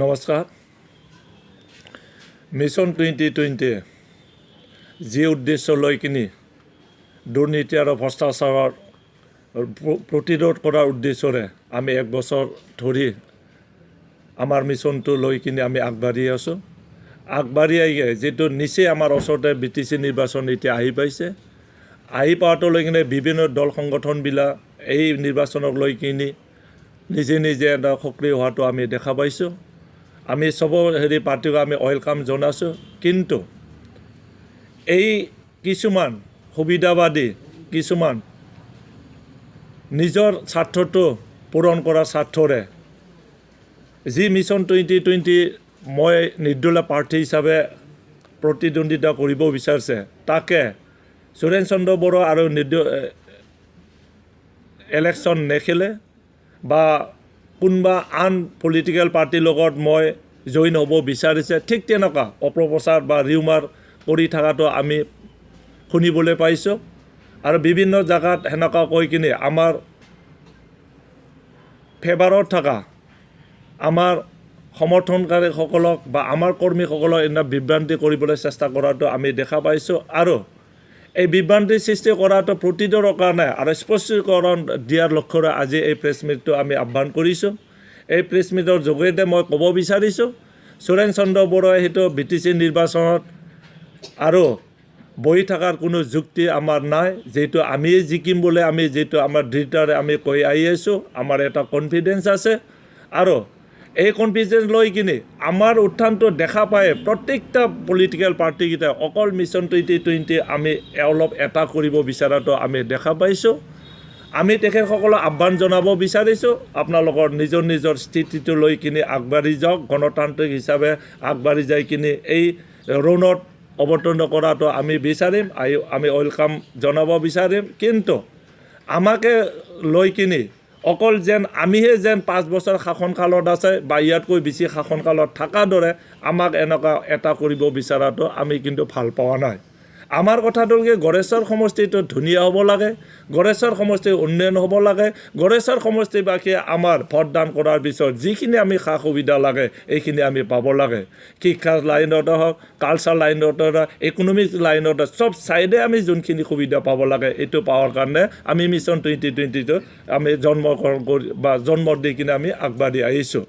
নমস্কাৰ মিছন 2020 যি উদ্দেশ্য লৈ কিনি দুৰ্নীতি আৰু ভ্ৰষ্টাচাৰৰ প্ৰতিৰোধ কৰাৰ উদ্দেশ্যৰে আমি এক বছৰ ধৰি আমাৰ মিছনটো লৈ কিনি আমি আগবাঢ়ি আছোঁ আগবাঢ়ি আহি যেটো নিচে আমাৰ ওচৰতে বিটিসি নিৰ্বাচন এতিয়া আহি পাইছে আহি পাওঁতে লৈ কিনে বিভিন্ন দল সংগঠনবিলাক এই নিৰ্বাচনক লৈ কিনি নিজে নিজে এটা সক্ৰিয় হোৱাটো আমি দেখা পাইছোঁ আমি সব পাৰ্টিক আমি ওয়েলকাম জনাইছোঁ কিন্তু এই কিছুমান সুবিধাবাদী কিছুমান নিজৰ স্বাৰ্থটো পূৰণ কৰাৰ স্বাৰ্থৰে যি মিছন 2020 মই নিৰ্দলীয় প্ৰাৰ্থী হিচাপে প্ৰতিদ্বন্দ্বিতা কৰিব বিচাৰিছে তাকে সুৰেন চন্দ্ৰ বড়ো আৰু ইলেকশ্যন নেখেলে বা কোনবা আন পলিটিক্যাল পাৰ্টিৰ লগত মই জইন হ'ব বিচাৰিছে ঠিক তেনেকুৱা অপপ্ৰচাৰ বা ৰিউমাৰ কৰি থকাটো আমি শুনিবলৈ পাইছোঁ আৰু বিভিন্ন জায়গাত হেনেকুৱা কৈ কিনে আমাৰ ফেভাৰত থকা আমাৰ সমৰ্থনকাৰীসকলক বা আমাৰ কৰ্মীসকলক এনে বিভ্ৰান্তি কৰিবলৈ চেষ্টা কৰাটো আমি দেখা পাইছোঁ আৰু এই বিভ্ৰান্তি সৃষ্টি কৰাটো প্ৰতিৰোধৰ কাৰণে আৰু স্পষ্টীকৰণ দিয়াৰ লক্ষ্যৰে আজি এই প্ৰেছ মিটটো আমি আহ্বান কৰিছোঁ এই প্ৰেছ মিটৰ যোগেদি মই ক'ব বিচাৰিছোঁ সুৰেন চন্দ্ৰ বড়োৱে সেইটো বিটিসি নিৰ্বাচনত আৰু বহি থকাৰ কোনো যুক্তি আমাৰ নাই যেটো আমি জিকিম বুলি আমি যেটো আমাৰ দৃঢ়তাৰে আমি কৈ আহি আছোঁ আমাৰ এটা কনফিডেন্স আছে আৰু এই কনফিডেন্স লৈ কিনে আমাৰ উত্থানটো দেখা পায় প্ৰত্যেকটা পলিটিক্যাল পাৰ্টিকেইটা অকল মিছন 2020 আমি অলপ এটা কৰিব বিচৰাটো আমি দেখা পাইছোঁ আমি তেখেতসকলক আহ্বান জনাব বিচাৰিছোঁ আপোনালোকৰ নিজৰ স্থিতিটো লৈ কিনে আগবাঢ়ি যাওক গণতান্ত্ৰিক হিচাপে আগবাঢ়ি যাই কিনে এই ৰণত অৱতীৰ্ণ কৰাটো আমি বিচাৰিম আমি ওয়েলকাম জনাব বিচাৰিম কিন্তু আমাকে লৈ কিনে অকল যেন আমিহে যেন 5 বছৰ শাসনকালত আছে বা ইয়াতকৈ বেছি শাসনকালত থকাৰ দৰে আমাক এনেকুৱা এটা কৰিব বিচৰাটো আমি কিন্তু ভাল পোৱা নাই আমাৰ কথাটো কি গড়েশ্বৰ সমষ্টিটো ধুনীয়া হ'ব লাগে গড়েশ্বৰ সমষ্টিৰ উন্নয়ন হ'ব লাগে গড়েশ্বৰ সমষ্টিবাসীয়ে আমাৰ ভোটদান কৰাৰ পিছত যিখিনি আমি সা সুবিধা লাগে এইখিনি আমি পাব লাগে শিক্ষাৰ লাইনত হওক কালচাৰ লাইনত ইকনমিক লাইনত সব সাইডে আমি যোনখিনি সুবিধা পাব লাগে এইটো পাৱাৰ কাৰণে আমি মিছন 2020 আমি জন্ম দি কিনে আমি আগবাঢ়ি আহিছোঁ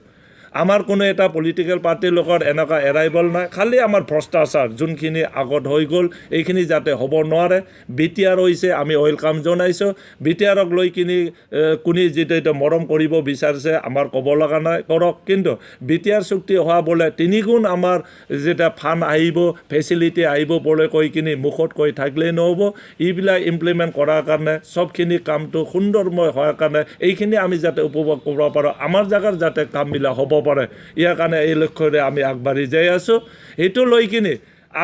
আমাৰ কোনো এটা পলিটিক্যাল পাৰ্টিৰ লগত এনেকুৱা এৰাইবল নাই খালি আমাৰ ভ্ৰষ্টাচাৰ যোনখিনি আগত হৈ গ'ল এইখিনি যাতে হ'ব নোৱাৰে বিটিআৰ হৈছে আমি ওয়েলকাম জনাইছোঁ বিটিআৰক লৈ কিনি কোনে যেটো এটা মৰম কৰিব বিচাৰিছে আমাৰ ক'ব লগা নাই কৰক কিন্তু বিটিআৰ চুক্তি হোৱা বলে 3 গুণ আমাৰ যেটা ফান আহিব ফেচিলিটি আহিব বলে কৈ কিনি মুখত কৈ থাকিলে নহ'ব এইবিলাক ইমপ্লিমেণ্ট কৰাৰ কাৰণে সবখিনি কামটো সুন্দৰময় হোৱাৰ কাৰণে এইখিনি আমি যাতে উপভোগ কৰিব পাৰোঁ আমাৰ জাগাৰ যাতে কামবিলাক হ'ব পাৰে ইয়াৰ কাৰণে এই লক্ষ্যৰে আমি আগবাঢ়ি যাই আছোঁ এইটো লৈ কিনি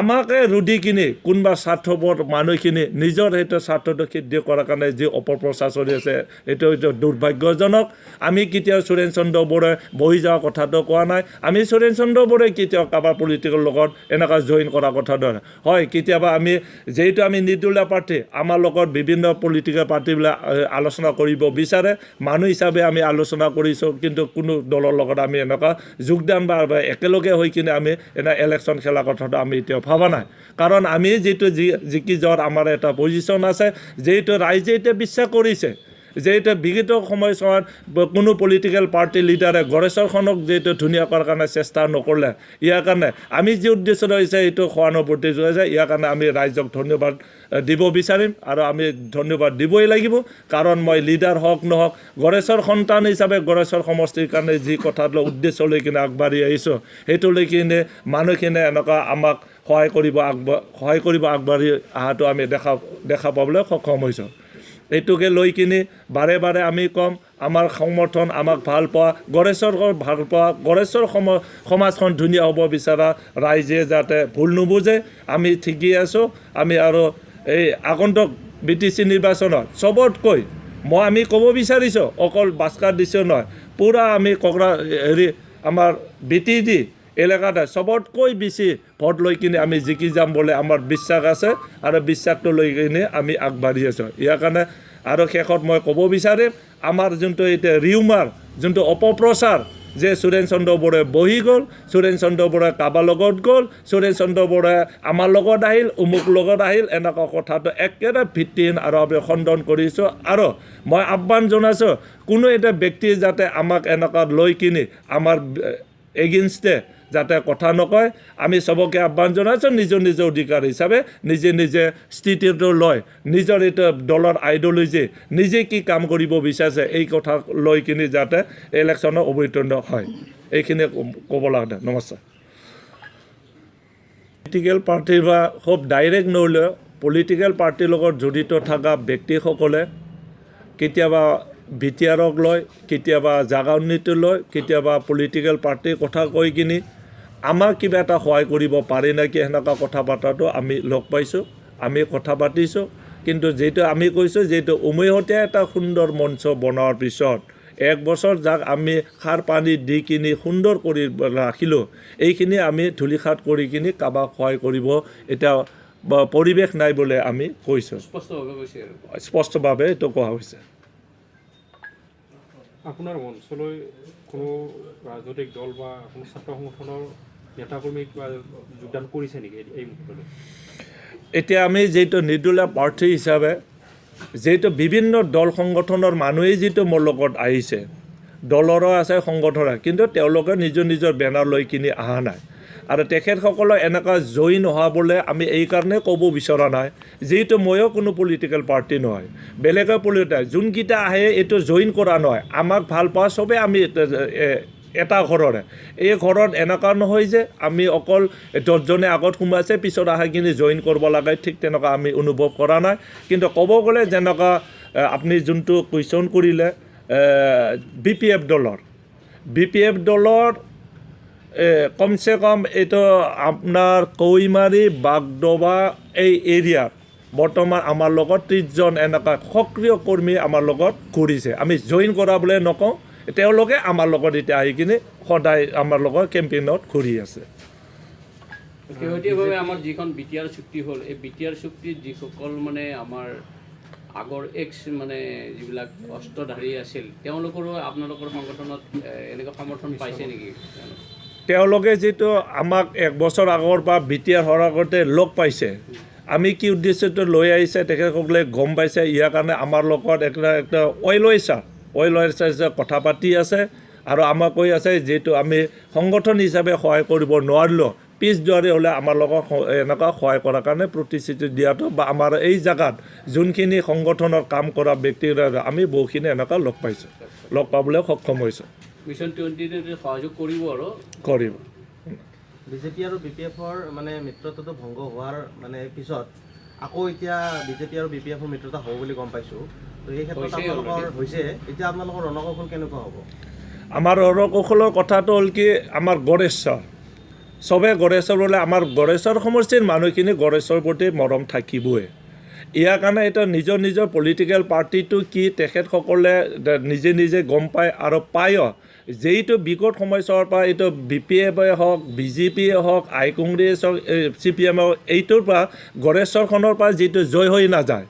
আমাকে ৰুধি কিনি কোনবা স্বাৰ্থপৰ মানুহখিনি নিজৰ সেইটো স্বাৰ্থটো সিদ্ধি কৰাৰ কাৰণে যি অপপ্ৰচাৰ চলি আছে এইটো দুৰ্ভাগ্যজনক আমি কেতিয়াও সুৰেন চন্দ্ৰ বড়োৱে বহি যোৱা কথাটো কোৱা নাই আমি সুৰেন চন্দ্ৰ বড়োৱে কেতিয়াও কাৰোবাৰ পলিটিকেল লগত এনেকুৱা জইন কৰা কথা নহয় হয় কেতিয়াবা আমি যেহেতু আমি নিৰ্দলীয় প্ৰাৰ্থী আমাৰ লগত বিভিন্ন পলিটিকেল পাৰ্টিবিলাক আলোচনা কৰিব বিচাৰে মানুহ হিচাপে আমি আলোচনা কৰিছোঁ কিন্তু কোনো দলৰ লগত আমি এনেকুৱা যোগদান বা একেলগে হৈ কিনে আমি এনে ইলেকশ্যন খেলা কথাটো আমি এতিয়া ভাবা নাই কাৰণ আমি যেটো জিকি যোৱাৰ আমাৰ এটা পজিশ্যন আছে যেটো ৰাইজে এতিয়া বিশ্বাস কৰিছে যেটো বিগত সময়ছোৱাত কোনো পলিটিক্যাল পাৰ্টি লিডাৰে গড়েশ্বৰখনক যেটো ধুনীয়া কৰাৰ কাৰণে চেষ্টা নকৰিলে ইয়াৰ কাৰণে আমি যি উদ্দেশ্য হৈছে এইটো সহানুভূতি জনাইছে ইয়াৰ কাৰণে আমি ৰাইজক ধন্যবাদ দিব বিচাৰিম আৰু আমি ধন্যবাদ দিবই লাগিব কাৰণ মই লিডাৰ হওক নহওক গড়েশ্বৰ সন্তান হিচাপে গড়েশ্বৰ সমষ্টিৰ কাৰণে যি কথাটো উদ্দেশ্য লৈ কিনে আগবাঢ়ি আহিছোঁ সেইটো লৈ কিনে মানুহখিনিয়ে এনেকুৱা আমাক সহায় কৰিব আগবাঢ়ি অহাটো আমি দেখা পাবলৈ সক্ষম হৈছোঁ এইটোকে লৈ কিনি বাৰে বাৰে আমি কম আমাৰ সমৰ্থন আমাক ভাল পোৱা গড়েশ্বৰক ভাল পোৱা গড়েশ্বৰ সমাজখন ধুনীয়া হ'ব বিচৰা ৰাইজে যাতে ভুল নুবুজে আমি ঠিকেই আছোঁ আমি আৰু এই আগন্তুক বিটিসি নিৰ্বাচনত সবতকৈ আমি ক'ব বিচাৰিছোঁ অকল বাস্কাৰ দিছো নহয় পুৰা আমি আমাৰ বিটিডি এলেকাতে সবতকৈ বেছি ভোট লৈ কিনে আমি জিকি যাম বুলি আমাৰ বিশ্বাস আছে আৰু বিশ্বাসটো লৈ কিনে আমি আগবাঢ়ি আছোঁ ইয়াৰ কাৰণে আৰু শেষত মই ক'ব বিচাৰিম আমাৰ যোনটো এতিয়া ৰিউমাৰ যোনটো অপপ্ৰচাৰ যে সুৰেণ চন্দ্ৰ বৰাই বহি গ'ল, সুৰেণ চন্দ্ৰ বৰাই কাৰোবাৰ লগত গ'ল, সুৰেণ চন্দ্ৰ বৰাই আমাৰ লগত আহিল, অমুক লগত আহিল, এনেকুৱা কথাটো একেবাৰে ভিত্তিহীন আৰু আমি খণ্ডন কৰিছোঁ। আৰু মই আহ্বান জনাইছোঁ কোনো এটা ব্যক্তি যাতে আমাক এনেকুৱা লৈ কিনি আমাৰ এগেইনষ্টে যাতে কথা নকয়। আমি চবকে আহ্বান জনাইছোঁ নিজৰ নিজৰ অধিকাৰ হিচাপে নিজে নিজে স্থিতিটো লয়, নিজৰ এইটো দলৰ আইডিঅ'লজি নিজে কি কাম কৰিব বিচাৰিছে এই কথা লৈ কিনি যাতে ইলেকশ্যনত অৱতীৰ্ণ হয়। এইখিনি ক'ব লাগে। নমস্কাৰ। পলিটিকেল পাৰ্টিৰ বা খুব ডাইৰেক্ট নহ'লেও পলিটিকেল পাৰ্টিৰ লগত জড়িত থকা ব্যক্তিসকলে কেতিয়াবা বিটিআৰক লয়, কেতিয়াবা জাগা উন্নতি লয়, কেতিয়াবা পলিটিকেল পাৰ্টিৰ কথা কৈ কিনি আমাক কিবা এটা সহায় কৰিব পাৰে নেকি সেনেকুৱা কথা পতাটো আমি লগ পাইছোঁ, আমি কথা পাতিছোঁ। কিন্তু যিটো আমি কৈছোঁ যিটো উমৈহতীয়া এটা সুন্দৰ মঞ্চ বনোৱাৰ পিছত 1 বছৰ যাক আমি সাৰ পানী দি কিনি সুন্দৰ কৰি ৰাখিলোঁ, এইখিনি আমি ধূলিসাৎ কৰি কিনি কাৰোবাক সহায় কৰিব এতিয়া পৰিৱেশ নাই বুলি আমি কৈছোঁ। স্পষ্টভাৱে এইটো কোৱা হৈছে। আপোনাৰ মঞ্চলৈ কোনো ৰাজনৈতিক দল বা কোনো ছাত্ৰ সংগঠনৰ নেতাকৰ্মী কিবা যোগদান কৰিছে নেকি এই মুহূৰ্তত? এতিয়া আমি যিটো নিৰ্দলীয় প্ৰাৰ্থী হিচাপে যিটো বিভিন্ন দল সংগঠনৰ মানুহেই যিটো মোৰ লগত আহিছে, দলৰো আছে সংগঠনৰ, কিন্তু তেওঁলোকে নিজৰ নিজৰ বেনাৰ লৈ কিনি অহা নাই। আৰু তেখেতসকলক এনেকুৱা জইন হোৱাবলৈ আমি এইকাৰণে ক'ব বিচৰা নাই যিহেতু ময়ো কোনো পলিটিকেল পাৰ্টি নহয়, বেলেগে পলিটিকেল যোনকেইটা আহে এইটো জইন কৰা নহয়। আমাক ভাল পোৱা চবেই আমি এটা ঘৰৰে। এই ঘৰত এনেকুৱা নহয় যে আমি অকল 10জনে আগত সোমাইছে পিছত আহি কিনি জইন কৰিব লাগে, ঠিক তেনেকুৱা আমি অনুভৱ কৰা নাই। কিন্তু ক'ব গ'লে যেনেকুৱা আপুনি যোনটো কুৱেশ্যন কৰিলে BPF দলৰ কমচে কম এইটো আপোনাৰ কৈমাৰী বাগডোবা এই এৰিয়াত বৰ্তমান আমাৰ লগত 30জন এনেকুৱা সক্ৰিয় কৰ্মী আমাৰ লগত ঘূৰিছে। আমি জইন কৰা বুলি নকওঁ, তেওঁলোকে আমাৰ লগত এতিয়া আহি কিনে সদায় আমাৰ লগত কেম্পেইনত ঘূৰি আছে। শেহতীয়াভাৱে আমাৰ যিখন বিটিআৰ চুক্তি হ'ল, এই বিটিআৰ চুক্তিত যিসকল মানে আমাৰ আগৰ মানে যিবিলাক অস্ত্ৰধাৰী আছিল তেওঁলোকৰো আপোনালোকৰ সংগঠনত এনেকুৱা সমৰ্থন পাইছে নেকি? তেওঁলোকে যিটো আমাক 1 বছৰ আগৰ পৰা বিটিআৰ হোৱাৰ আগতে লগ পাইছে, আমি কি উদ্দেশ্যটো লৈ আহিছে তেখেতসকলে গম পাইছে। ইয়াৰ কাৰণে আমাৰ লগত একটা অইল কথা পাতি আছে আৰু আমাক কৈ আছে যিহেতু আমি সংগঠন হিচাপে সহায় কৰিব নোৱাৰিলোঁ, পিছ দুৱাৰি হ'লে আমাৰ লগত এনেকুৱা সহায় কৰাৰ কাৰণে প্ৰতিশ্ৰুতি দিয়াটো বা আমাৰ এই জেগাত যোনখিনি সংগঠনৰ কাম কৰা ব্যক্তিৰ আমি বহুখিনি এনেকুৱা লগ পাবলৈ সক্ষম হৈছোঁ। মিছন 20 সহযোগ কৰিব আৰু কৰিব। বিজেপি আৰু BPFৰ মানে মিত্ৰতাটো ভংগ হোৱাৰ মানে পিছত আকৌ এতিয়া বিজেপি আৰু BPFৰ মিত্ৰতা হ'ব বুলি গম পাইছোঁ। তো এই ক্ষেত্ৰত আপোনালোকৰ হৈছে, এতিয়া আপোনালোকৰ ৰণকৌশল কেনেকুৱা হ'ব? আমাৰ ৰণকৌশলৰ কথাটো হ'ল কি, আমাৰ গড়েশ্বৰ চবে গড়েশ্বৰ বোলে আমাৰ গড়েশ্বৰ সমষ্টিৰ মানুহখিনি গড়েশ্বৰৰ প্ৰতি মৰম থাকিবই। ইয়াৰ কাৰণে এটা নিজৰ নিজৰ পলিটিকেল পাৰ্টিটো কি তেখেতসকলে নিজে নিজে গম পায় আৰু পায়ো। যিটো বিগত সময়ছোৱাৰ পৰা এইটো BPFে হওক, BJPয়ে হওক, কংগ্ৰেছ হওক, CPM হওক, এইটোৰ পৰা গড়েশ্বৰখনৰ পৰা যিটো জয় হৈ নাযায়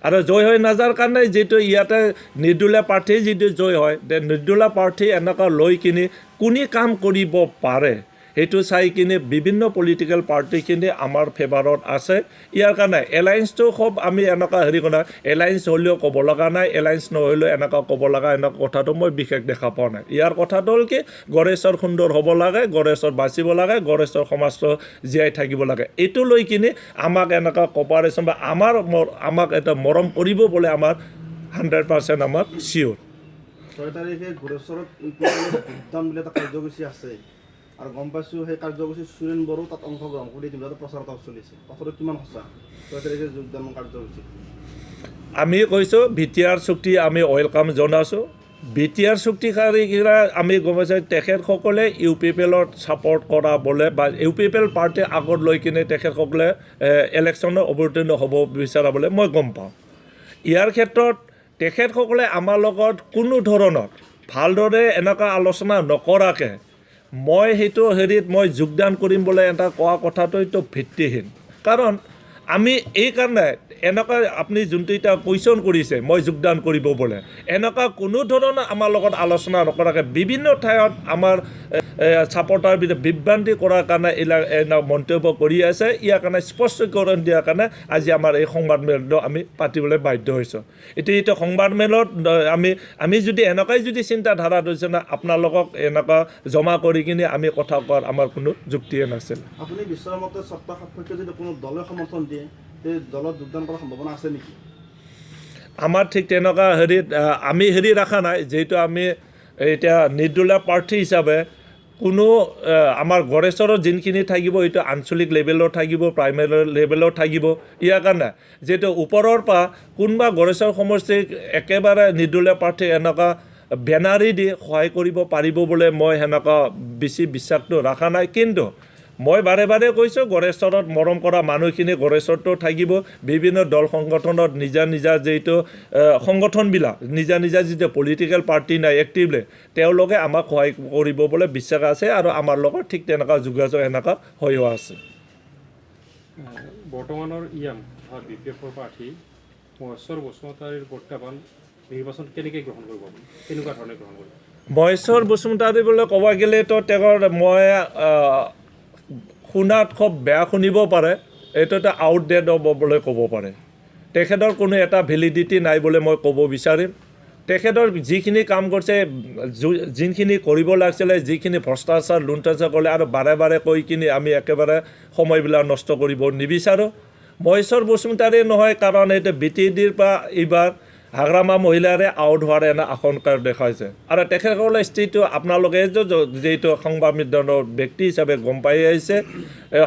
আৰু জয় হৈ নাযাৰ কাৰণে যিটো ইয়াতে নিৰ্দলীয় প্ৰাৰ্থী যিটো জয় হয়, নিৰ্দলীয় প্ৰাৰ্থী এনেকুৱা লৈ কিনি কোনে কাম কৰিব পাৰে সেইটো চাই কিনে বিভিন্ন পলিটিকেল পাৰ্টিখিনি আমাৰ ফেভাৰত আছে। ইয়াৰ কাৰণে এলায়েন্সটো খুব আমি এনেকুৱা কৰা এলায়েন্স হ'লেও ক'ব লগা নাই, এলায়েন্স নহ'লেও এনেকুৱা ক'ব লগা এনেকুৱা কথাটো মই বিশেষ দেখা পোৱা নাই। ইয়াৰ কথাটো হ'ল কি, গড়েশ্বৰ সুন্দৰ হ'ব লাগে, গড়েশ্বৰ বাচিব লাগে, গড়েশ্বৰ সমাজটো জীয়াই থাকিব লাগে। এইটো লৈ কিনে আমাক এনেকুৱা কপাৰেশ্যন বা আমাক এটা মৰম কৰিব বুলি আমাৰ 100% আমাৰ চিয়'ৰ। 6 তাৰিখে গড়েশ্বৰত ভোটদান বুলি এটা কাৰ্যসূচী আছে আৰু গম পাইছোঁ সেই কাৰ্যসূচীত সুৰেণ বড়ো তাত অংশগ্ৰহণ কৰি যিবিলাক প্ৰচাৰতা চলিছে, কথাটো কিমান সঁচা? 6 তাৰিখে যোগদান কাৰ্যসূচী আমি কৈছোঁ বিটিআৰ চুক্তি আমি ৱেলকাম জনাইছোঁ। বিটিআৰ চুক্তিকাৰীগিলা আমি গম পাইছোঁ তেখেতসকলে UPPLত ছাপৰ্ট কৰা বোলে বা UPPL পাৰ্টি আগত লৈ কিনে তেখেতসকলে ইলেকশ্যনত অৱতীৰ্ণ হ'ব বিচৰা বোলে মই গম পাওঁ। ইয়াৰ ক্ষেত্ৰত তেখেতসকলে আমাৰ লগত কোনো ধৰণৰ ভালদৰে এনেকুৱা আলোচনা নকৰাকৈ মই সেইটো মই যোগদান কৰিম বোলে এটা কোৱা কথাটো এইটো ভিত্তিহীন। কাৰণ আমি এইকাৰণে এনেকুৱা আপুনি যোনটো এতিয়া কুৱেশ্যন কৰিছে মই যোগদান কৰিব বোলে এনেকুৱা কোনো ধৰণৰ আমাৰ লগত আলোচনা নকৰাকৈ বিভিন্ন ঠাইত আমাৰ ছাপৰ্টাৰ বিভ্ৰান্তি কৰাৰ কাৰণে এইবিলাক মন্তব্য কৰি আছে ইয়াৰ কাৰণে স্পষ্টীকৰণ দিয়াৰ কাৰণে আজি আমাৰ এই সংবাদমেলটো আমি পাতিবলৈ বাধ্য হৈছোঁ এতিয়া সংবাদমেলত আমি যদি এনেকুৱাই যদি চিন্তাধাৰা ধৰিছে না আপোনালোকক এনেকুৱা জমা কৰি কিনে আমি কথা কোৱাৰ আমাৰ কোনো যুক্তিয়ে নাছিল আপুনি বিশ্বৰ মতে চৰ্ত সাপেক্ষে যদি কোনো দলে সমৰ্থন দিয়ে সেই দলত যোগদান কৰাৰ সম্ভাৱনা আছে নেকি আমাৰ ঠিক তেনেকুৱা আমি ৰখা নাই যিহেতু আমি এতিয়া নিৰ্দলীয় প্ৰাৰ্থী হিচাপে কোনো আমাৰ গড়েশ্বৰত যোনখিনি থাকিব এইটো আঞ্চলিক লেভেলত থাকিব প্ৰাইমেৰী লেভেলত থাকিব ইয়াৰ কাৰণে যিহেতু ওপৰৰ পৰা কোনোবা গড়েশ্বৰ সমষ্টিক একেবাৰে নিৰ্দলীয় প্ৰাৰ্থী এনেকুৱা বেনাৰী দি সহায় কৰিব পাৰিব বুলি মই সেনেকুৱা বেছি বিশ্বাসটো ৰখা নাই কিন্তু মই বাৰে বাৰে কৈছোঁ গড়েশ্বৰত মৰম কৰা মানুহখিনি গড়েশ্বৰতো থাকিব বিভিন্ন দল সংগঠনত নিজা যিটো সংগঠনবিলাক নিজা যিটো পলিটিকেল পাৰ্টি নাই এক্টিভলি তেওঁলোকে আমাক সহায় কৰিব বুলি বিশ্বাস আছে আৰু আমাৰ লগত ঠিক তেনেকুৱা যোগাযোগ এনেকুৱা হৈও আছে বৰ্তমানৰ BPFৰ প্ৰাৰ্থী মহেশ্বৰ বসুমতাৰীৰ প্ৰত্যাহ্বান নিৰ্বাচন কেনেকৈ গ্ৰহণ কৰিব কেনেকুৱা ধৰণে গ্ৰহণ কৰিব মহেশ্বৰ বসুমতাৰী বুলি ক'ব গ'লেতো তেওঁৰ মই শুনাত খুব বেয়া শুনিব পাৰে এইটো এটা আউটডেট হ'ব বুলি ক'ব পাৰে তেখেতৰ কোনো এটা ভেলিডিটি নাই বুলি মই ক'ব বিচাৰিম তেখেতৰ যিখিনি কাম কৰিছে যিখিনি কৰিব লাগিছিলে যিখিনি ভ্ৰষ্টাচাৰ লুণ্ঠাচাৰ কৰিলে আৰু বাৰে কৈ কিনি আমি একেবাৰে সময়বিলাক নষ্ট কৰিব নিবিচাৰোঁ মহেশ্বৰ বসুমতাৰী নহয় কাৰণ এইটো BTDৰ পৰা এইবাৰ হাগ্ৰামা মহিলাৰে আউট হোৱাৰ এনে আশংকা দেখাইছে আৰু তেখেতসকলৰ স্থিতিটো আপোনালোকে যিটো সংবাদ মাধ্যমৰ ব্যক্তি হিচাপে গম পাই আহিছে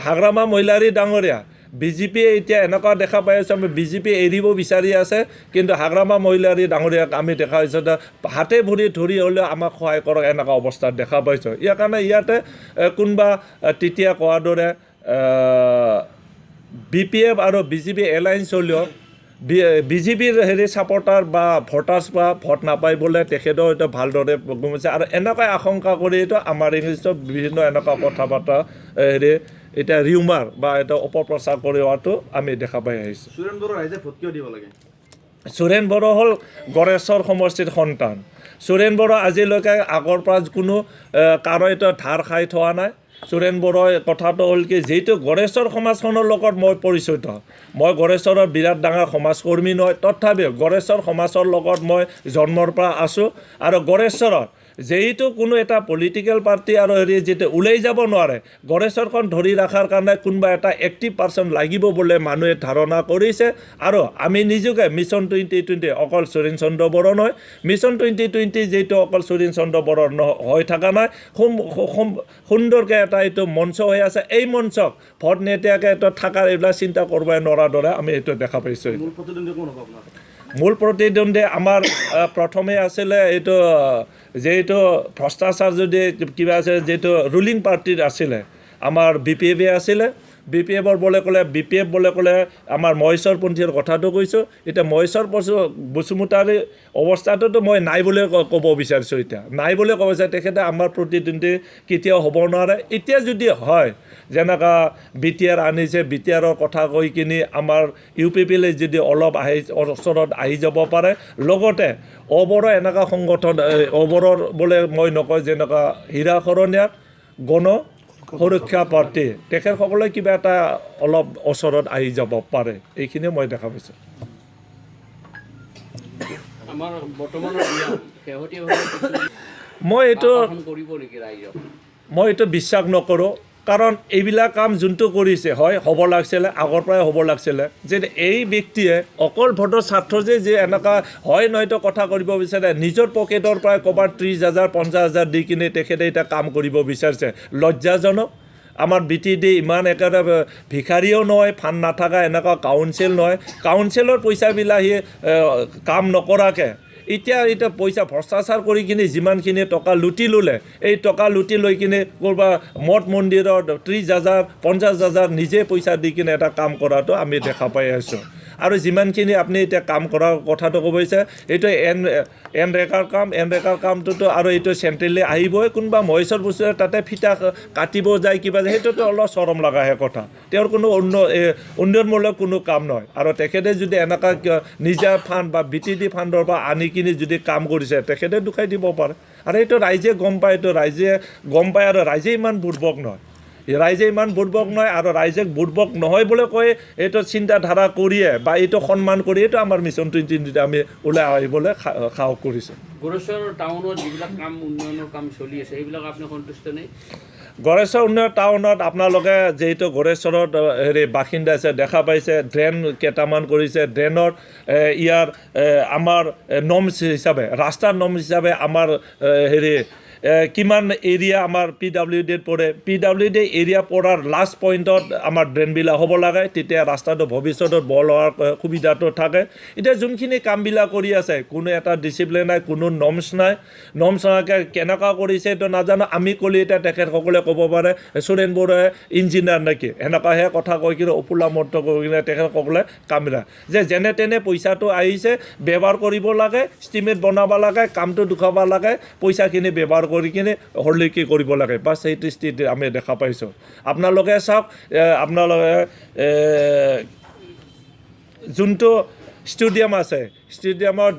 হাগ্ৰামা মহিলাৰী ডাঙৰীয়া বিজেপিয়ে এতিয়া এনেকুৱা দেখা পাই আছোঁ আমি বিজেপি এৰিব বিচাৰি আছে কিন্তু হাগ্ৰামা মহিলাৰী ডাঙৰীয়াক আমি দেখা পাইছোঁ হাতে ভৰি ধৰি হ'লেও আমাক সহায় কৰক এনেকুৱা অৱস্থাত দেখা পাইছোঁ ইয়াৰ কাৰণে ইয়াতে কোনোবা তেতিয়া কোৱাৰ দৰে BPF আৰু BJP এলায়েন্স হ'লেও BJPৰ ছাপৰ্টাৰ বা ভোটাৰ্ছ বা ভোট নাপায় বোলে তেখেতেও এইটো ভালদৰে গমিছে আৰু এনেকুৱা আশংকা কৰি এইটো আমাৰ ইংলিছত বিভিন্ন এনেকুৱা কথা বাৰ্তা এতিয়া ৰিউমাৰ বা এটা অপপ্ৰচাৰ কৰোৱাটো আমি দেখা পাই আহিছোঁ সুৰেণ বড়ো ৰাইজে ভোট কিয় দিব লাগে সুৰেণ বড়ো হ'ল গড়েশ্বৰ সমষ্টিৰ সন্তান সুৰেণ বড়ো আজিলৈকে আগৰ পৰা কোনো কাৰো এটা ধাৰ খাই থোৱা নাই সুৰেণ বড়োৰ কথাটো হ'ল কি যিহেতু গড়েশ্বৰ সমাজখনৰ লগত মই পৰিচিত মই গড়েশ্বৰৰ বিৰাট ডাঙৰ সমাজকৰ্মী নহয় তথাপিও গড়েশ্বৰ সমাজৰ লগত মই জন্মৰ পৰা আছোঁ আৰু গড়েশ্বৰত যেইটো কোনো এটা পলিটিকেল পাৰ্টি আৰু যিটো ওলাই যাব নোৱাৰে গড়েশ্বৰখন ধৰি ৰখাৰ কাৰণে কোনোবা এটা এক্টিভ পাৰ্চন লাগিব বুলি মানুহে ধাৰণা কৰিছে আৰু আমি নিজকে মিছন 2020 অকল সুৰেণ চন্দ্ৰ বড়ো নহয় মিছন 2020 যিটো অকল সুৰেণ চন্দ্ৰ বড়োৰ হৈ থকা নাই সুন্দৰকৈ এটা এইটো মঞ্চ হৈ আছে এই মঞ্চক ভোট নিদিয়াকৈ এইটো থকাৰ এইবিলাক চিন্তা কৰিব নোৱাৰাৰ দৰে আমি এইটো দেখা পাইছোঁ মূল প্ৰতিদ্বন্দ্বী আমাৰ প্ৰথমে আছিলে এইটো যিহেতু ভ্ৰষ্টাচাৰ যদি কিবা আছে যিহেতু ৰুলিং পাৰ্টিৰ আছিলে আমাৰ BPF আছিলে BPFৰ BPF বুলি ক'লে আমাৰ মহেশ্বৰপন্থীৰ কথাটো কৈছোঁ এতিয়া মহেশ্বৰ বসুমতাৰী অৱস্থাটোতো মই নাই বুলি ক'ব বিচাৰিছোঁ এতিয়া নাই বুলি ক'ব বিচাৰিছোঁ তেখেতে আমাৰ প্ৰতিদ্বন্দ্বী কেতিয়াও হ'ব নোৱাৰে এতিয়া যদি হয় যেনেকুৱা BTR আনিছে BTRৰ কথা কৈ কিনি আমাৰ UPPলৈ যদি অলপ ওচৰত আহি যাব পাৰে লগতে অবৰৰ এনেকুৱা সংগঠন অবৰৰ বোলে মই নকওঁ যেনেকুৱা হীৰাখৰণীয়াৰ গণ সুৰক্ষা পাৰ্টি তেখেতসকলে কিবা এটা অলপ ওচৰত আহি যাব পাৰে এইখিনিয়ে মই দেখা পাইছোঁ আমাৰ বৰ্তমানৰ মই এইটো বিশ্বাস নকৰোঁ কাৰণ এইবিলাক কাম যোনটো কৰিছে হয় হ'ব লাগিছিলে আগৰ পৰাই হ'ব লাগিছিলে যে এই ব্যক্তিয়ে অকল ভোটৰ স্বাৰ্থ যে এনেকুৱা হয় নহয়তো কথা কৰিব বিচাৰে নিজৰ পকেটৰ পৰাই ক'ৰবাত 30,000 50,000 দি কিনে তেখেতে এতিয়া কাম কৰিব বিচাৰিছে লজ্জাজনক আমাৰ BTD ইমান একেবাৰে ভিখাৰীও নহয় ফাণ্ড নাথাকা এনেকুৱা কাউন্সিল নহয় কাউন্সিলৰ পইচাবিলাক সি কাম নকৰাকৈ এতিয়া পইচা ভ্ৰষ্টাচাৰ কৰি কিনে যিমানখিনি টকা লুটি ল'লে এই টকা লুটি লৈ কিনে ক'ৰবাত মঠ মন্দিৰত 30,000 50,000 নিজে পইচা দি কিনে এটা কাম কৰাটো আমি দেখা পাই আছোঁ আৰু যিমানখিনি আপুনি এতিয়া কাম কৰাৰ কথাটো ক'ব বিচাৰে এইটো এন ৰেকাৰ কামটোতো আৰু এইটো চেণ্ট্ৰেলি আহিবই কোনোবা মহেশ্বৰ বস্তুৱে তাতে ফিটা কাটিব যায় কিবা যায় সেইটোতো অলপ চৰম লগাহে কথা তেওঁৰ কোনো উন্নয়নমূলক কোনো কাম নহয় আৰু তেখেতে যদি এনেকুৱা নিজা ফাণ্ড বা BTD ফাণ্ডৰ পৰা আনি কিনি যদি কাম কৰিছে তেখেতে দুখাই দিব পাৰে আৰু এইটো ৰাইজে গম পায় এইটো ৰাইজে গম পায় আৰু ৰাইজে ইমান বুৰ্বক নহয় আৰু ৰাইজে বুৰ্বক নহয় বুলি কৈ এইটো চিন্তাধাৰা কৰিয়ে বা এইটো সন্মান কৰি এইটো আমাৰ মিছন 2020 আমি ওলাই আহিবলৈ সাহস কৰিছোঁ গোৰেশ্বৰ টাউনত যিবিলাক কাম উন্নয়নৰ কাম চলি আছে সেইবিলাক আপুনি সন্তুষ্ট নে গড়েশ্বৰ উন্নয়ন টাউনত আপোনালোকে যিহেতু গড়েশ্বৰত বাসিন্দা আছে দেখা পাইছে ড্ৰেইন কেইটামান কৰিছে ড্ৰেইনৰ ইয়াৰ আমাৰ নৰ্মছ হিচাপে ৰাস্তাৰ নৰ্মছ হিচাপে আমাৰ কিমান এৰিয়া আমাৰ PWDত পৰে PWD এৰিয়া পৰাৰ লাষ্ট পইণ্টত আমাৰ ড্ৰেইনবিলাক হ'ব লাগে তেতিয়া ৰাস্তাটো ভৱিষ্যতত বল হোৱাৰ সুবিধাটো থাকে এতিয়া যোনখিনি কামবিলাক কৰি আছে কোনো এটা ডিচিপ্লিন নাই কোনো নৰ্মছ নোহোৱাকৈ কেনেকুৱা কৰিছে এইটো নাজানো আমি ক'লে এতিয়া তেখেতসকলে ক'ব পাৰে সুৰেন বৰুৱাই ইঞ্জিনিয়াৰ নেকি এনেকুৱাহে কথা কৈ কিনে অফুলা মৰ্ত কৈ কিনে তেখেতসকলে কামবিলাক যে যেনে তেনে পইচাটো আহিছে ব্যৱহাৰ কৰিব লাগে ষ্টিমেট বনাব লাগে কামটো দেখুৱাব লাগে পইচাখিনি ব্যৱহাৰ কৰি কিনে হৰলিকি কৰিব লাগে বা সেইটো স্থিতি আমি দেখা পাইছোঁ আপোনালোকে চাওক আপোনালোকে যোনটো ষ্টেডিয়াম আছে ষ্টেডিয়ামত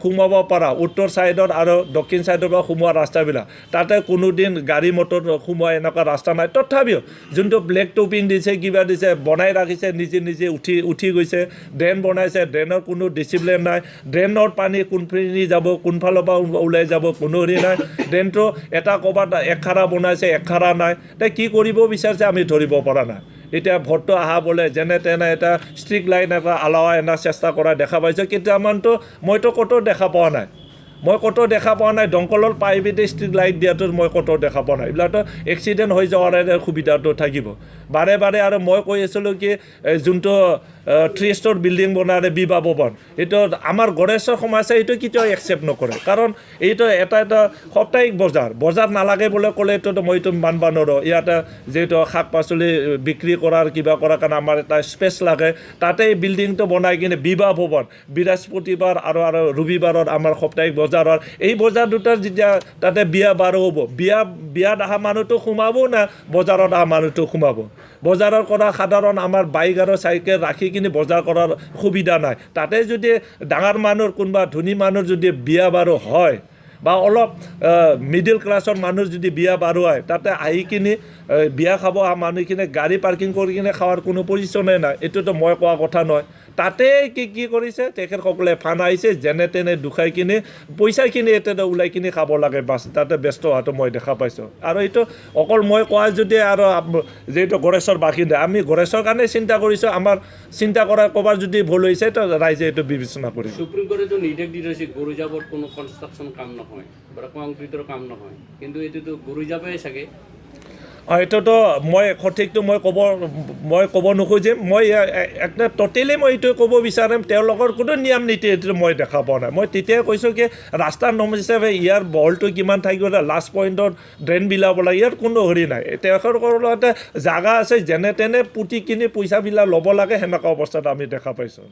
সোমাব পৰা উত্তৰ ছাইডত আৰু দক্ষিণ ছাইডৰ পৰা সোমোৱা ৰাস্তাবিলাক তাতে কোনোদিন গাড়ী মটৰ সোমোৱা এনেকুৱা ৰাস্তা নাই তথাপিও যোনটো ব্লেক টপিং দিছে কিবা দিছে বনাই ৰাখিছে নিজে উঠি গৈছে ড্ৰেইন বনাইছে ড্ৰেইনৰ কোনো ডিচিপ্লিন নাই ড্ৰেইনৰ পানী কোনপিনে যাব কোনফালৰ পৰা ওলাই যাব কোনো হেৰি নাই ড্ৰেইনটো এটা ক'ৰবাত একখাৰা বনাইছে একখাৰা নাই তাই কি কৰিব বিচাৰিছে আমি ধৰিব পৰা নাই এতিয়া ভোটটো অহা বোলে যেনে তেনে এটা ষ্ট্ৰিট লাইন এটা আলাৱা এনে চেষ্টা কৰা দেখা পাইছোঁ কেইটামানতো মইতো ক'তো দেখা পোৱা নাই দংকলৰ প্ৰাইভেটে ষ্ট্ৰীট লাইট দিয়াটো মই ক'তো দেখা পোৱা নাই এইবিলাকতো এক্সিডেণ্ট হৈ যোৱাৰ সুবিধাটো থাকিব বাৰে আৰু মই কৈ আছিলোঁ কি যোনটো 3 ষ্টৰ বিল্ডিং বনালে বিবাহ ভৱন এইটো আমাৰ গড়েশ্বৰ সমাজে এইটো কেতিয়াও একচেপ্ট নকৰে কাৰণ এইটো এটা সাপ্তাহিক বজাৰ নালাগে বুলি ক'লে এইটোতো মইতো মানব নোৱাৰোঁ ইয়াতে যিহেতু শাক পাচলি বিক্ৰী কৰাৰ কিবা কৰাৰ কাৰণে আমাৰ এটা স্পেচ লাগে তাতে এই বিল্ডিংটো বনাই কিনে বিবাহ ভৱন বৃহস্পতিবাৰ আৰু ৰবিবাৰত আমাৰ সাপ্তাহিক বজাৰৰ এই বজাৰ দুটাৰ যেতিয়া তাতে বিয়া বাৰ হ'ব বিয়াত অহা মানুহটো সোমাব না বজাৰত অহা মানুহটো সোমাব বজাৰৰ কৰা সাধাৰণ আমাৰ বাইক আৰু চাইকেল ৰাখি কিনে বজাৰ কৰাৰ সুবিধা নাই তাতে যদি ডাঙৰ মানুহৰ কোনোবা ধনী মানুহৰ যদি বিয়া বাৰু হয় বা অলপ মিডিল ক্লাছৰ মানুহ যদি বিয়া বাৰু হয় তাতে আহি কিনে বিয়া খাব অহা মানুহখিনি গাড়ী পাৰ্কিং কৰি কিনে খোৱাৰ কোনো পজিশ্যনেই নাই এইটোতো মই কোৱা কথা নহয় তাতে কি কৰিছে তেখেতসকলে ফাণ্ড আহিছে যেনে তেনে দুখাই কিনে পইচাখিনি এতিয়া ওলাই কিনে খাব লাগে বাছ তাতে ব্যস্ত হোৱাটো মই দেখা পাইছোঁ আৰু এইটো অকল মই কোৱা যদি আৰু যিহেতু গড়েশ্বৰ বাসিন্দা আমি গড়েশ্বৰ কাৰণে চিন্তা কৰিছোঁ আমাৰ চিন্তা কৰা ক'ৰবাত যদি ভুল হৈছে তো ৰাইজে এইটো বিবেচনা কৰিব সুপ্ৰিম কোৰ্টেতো নিৰ্দেশ দি থৈছে গৰুজাবত কোনো কনষ্ট্ৰাকশ্যন কাম নহয় বা কংক্ৰিটৰ কাম নহয় কিন্তু এইটোতো গৰুজাবেই চাগে এইটোতো মই সঠিকটো মই ক'ব নোখোজিম মই একটা টোটেলি মই এইটো ক'ব বিচাৰিম তেওঁলোকৰ কোনো নিয়ম নীতি এইটো মই দেখা পোৱা নাই মই তেতিয়াই কৈছোঁ কি ৰাস্তাৰ নৰ্ম হিচাপে ইয়াৰ বহলটো কিমান থাকিব লাষ্ট পইণ্টত ড্ৰেইন বিলাব লাগে ইয়াৰ কোনো হেৰি নাই তেখেতসকলৰ লগতে জাগা আছে যেনে তেনে পুতি কিনি পইচাবিলাক ল'ব লাগে সেনেকুৱা অৱস্থাত আমি দেখা পাইছোঁ